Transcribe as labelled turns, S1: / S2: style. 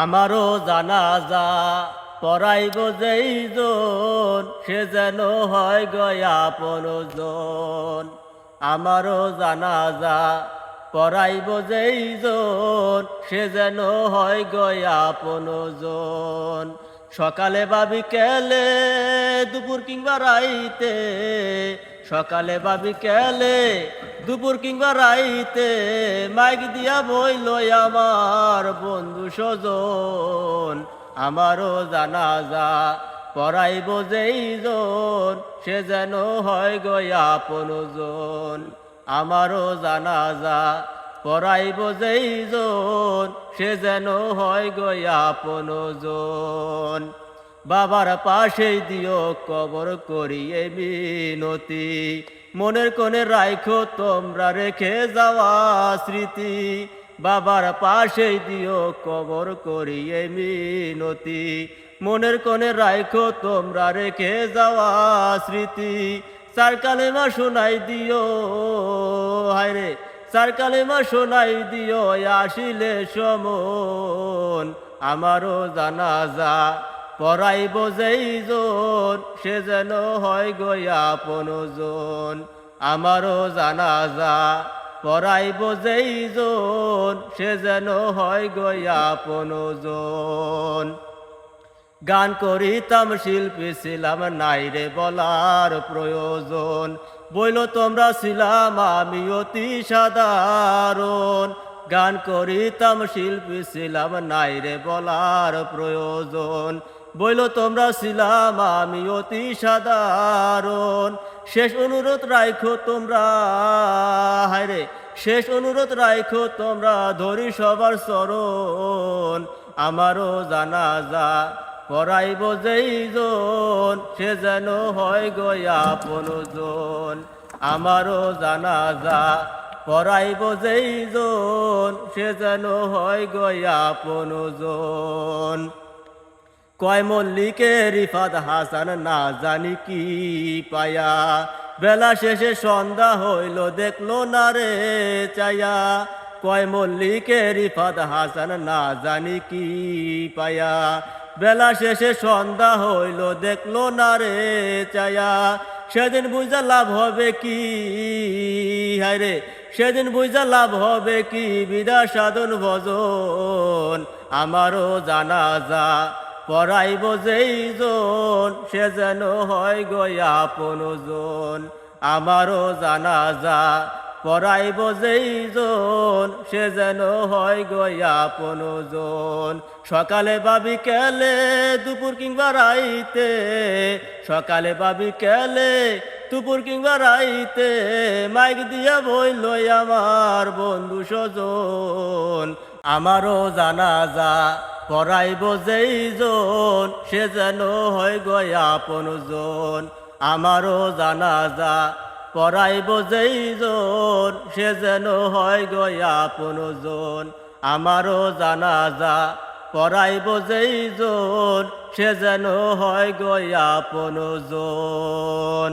S1: আমারও জানাজা পড়াইব যেইজন সে যেন হয় গয়া আপনজন। আমারও জানাজা পড়াইব যেইজন সে যেন হয় গয়া আপনজন। সকালে বা বিকেলে দুপুর কিংবা রাইতে, সকালে বা বিকেলে দুপুর কিংবা রাইতে মাইক দিয়া বইল আমার বন্ধু স্বজন। আমারও জানাজা পড়াইব যেইজন সে যেন হয় গয়া আপনজন। আমারও জানাজা পড়াইব যেইজন সে যেন হয় গয়া আপনজন। বাবার পাশেই দিও কবর করিয়ে মিনতি, মনের কোণে রাইখো তোমরা রেখে যাওয়া স্মৃতি। বাবার পাশেই দিও কবর করিয়ে মিনতি, মনের কোণে রাইখো তোমরা রেখে যাওয়া স্মৃতি। চার কালেমা শোনাই দিও, হায়রে চার কালেমা শোনাই দিও আসিলে সমন। আমারও জানাজা পড়াইব যেইজন সে যেন হয় গয়া আপনজন। আমারও জানাজা পড়াইব যেইজন সে যেন হয় গয়া আপনজন। গান করিতাম শিল্পী ছিলাম নাই রে বলার প্রয়োজন, বইল তোমরা ছিলাম আমি অতি সাধারণ। গান করিতাম শিল্পী ছিলাম নাই রে বলার প্রয়োজন, বইল তোমরা ছিলাম আমি অতি সাধারণ। শেষ অনুরোধ রাইখো তোমরা, হায়রে শেষ অনুরোধ রাইখো তোমরা ধরি সবার চরণ। আমারও জানাজা পড়াইব যেইজন সে যেন হয় গয়া আপনজন। আমারও জানাজা পড়াইব যেইজন সে যেন হয় গয়া আপনজন। কয় মল্লিকে রিফাত হাসান না জানি কি পায়া, বেলা শেষে সন্ধ্যা হইল দেখলো না রে চায়া। কয় মল্লিকে রিফাত হাসান না জানি কি পায়া, বেলা শেষে সন্ধ্যা হইল দেখলো না রে চায়া। সেদিন বুঝা লাভ হবে কি, হায়রে সেদিন বুঝা লাভ হবে কি বিদা সাধন ভজন। আমারও জানাজা পড়াইব যেইজন সে যেন হয় গয়া আপনজন। আমারও জানাজা পড়াইব যেইজন সে যেন হয় গয়া আপনজন। সকালে বা বিকেলে দুপুর কিংবা রাইতে, সকালে বা বিকেলে দুপুর কিংবা রাইতে মাইক দিয়া বইল আমার বন্ধু স্বজন। আমারও জানাজা পড়াইব যেইজন সে যেন হয় গয়া আপনজন। আমারও জানাজা পড়াইব যেইজন সে যেন হয় গয়া আপনজন। আমারও জানাজা পড়াইব যেইজন সে যেন হয় গয়া আপনজন।